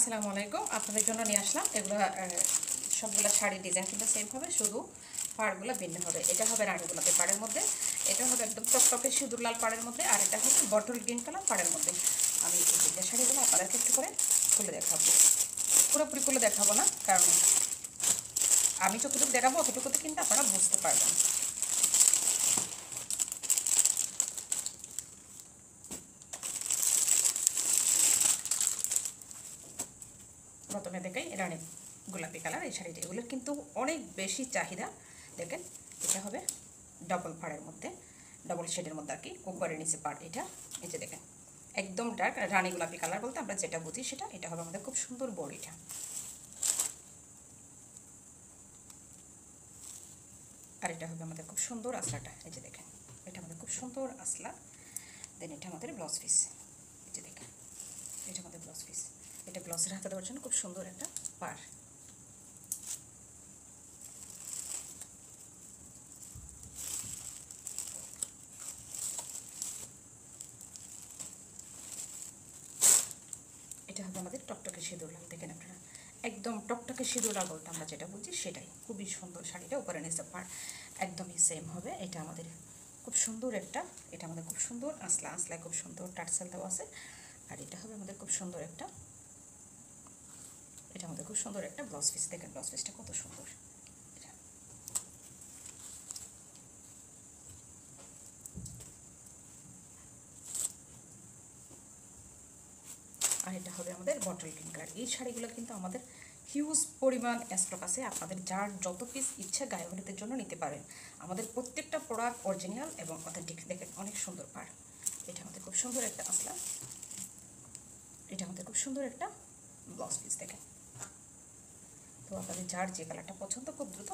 আসসালামু আলাইকুম। আপনাদের জন্য নিয়ে আসলাম এগুলো সবগুলো শাড়ি ডিজাইন কিন্তু সেম হবে, শুধু পাড়গুলো ভিন্ন হবে। এটা হবে রানী গোলাপি পাড়ের মধ্যে, এটা হবে একদম টকটকে সিঁদুর লাল পাড়ের মধ্যে, আর এটা হচ্ছে বটল গ্রিন কালার পাড়ের মধ্যে। আমি এই তিনটে শাড়িগুলো আপনাদেরকে একটু করে খুলে দেখাবো, পুরোপুরি খুলে দেখাবো না, কারণ আমি যতটুকু দেখাবো অতটুকুতে কিন্তু আপনারা বুঝতে পারবেন। প্রথমে দেখাই রানী গোলাপি কালার এই শাড়িটা, এগুলোর কিন্তু অনেক বেশি চাহিদা। দেখেন এটা হবে ডবল পাড়ের মধ্যে, ডবল শেডের মধ্যে আর কি, উপরের নিচে পাড়। এটা এই যে দেখেন একদম ডার্ক রানী গোলাপি কালার বলতে আমরা যেটা বুঝি সেটা। এটা হবে আমাদের খুব সুন্দর বডিটা, আর এটা হবে আমাদের খুব সুন্দর আসলাটা। এই যে দেখেন এটা আমাদের খুব সুন্দর আসলা। দেন এটা আমাদের ব্লাউজ পিস, এই যে দেখেন এটা আমাদের ব্লাউজ পিস। এটা ব্লাউজের হাতে দেওয়ার জন্য খুব সুন্দর একটা পাড়। এটা হবে আমাদের টকটকে সিঁদুর লাল। দেখেন আপনারা একদম টকটকে সিঁদুর লাল বলতে আমরা যেটা বুঝি সেটাই। খুবই সুন্দর শাড়িটা, উপরে নিচে পাড় একদমই সেম হবে। এটা আমাদের খুব সুন্দর একটা, এটা আমাদের খুব সুন্দর আসলা, আসলায় খুব সুন্দর টার্সেল দেওয়া আছে। আর এটা হবে আমাদের খুব সুন্দর একটা, এটা আমাদের খুব সুন্দর একটা ব্লাউজ পিস। দেখেন ব্লাউজ পিসটা কত সুন্দর। আর এটা হবে আমাদের বটল গ্রিন কালার। এই শাড়িগুলো কিন্তু আমাদের হিউজ পরিমাণ স্টক আছে, আপনাদের যার যত পিস ইচ্ছা গায়ে হলুদের জন্য নিতে পারেন। আমাদের প্রত্যেকটা প্রোডাক্ট অরিজিনাল এবং অথেন্টিক। দেখেন অনেক সুন্দর পাড়। এটা আমাদের খুব সুন্দর একটা আসলা, এটা আমাদের খুব সুন্দর একটা ব্লাউজ পিস। দেখেন তো আপনাদের যার যে কালারটা পছন্দ খুব দ্রুত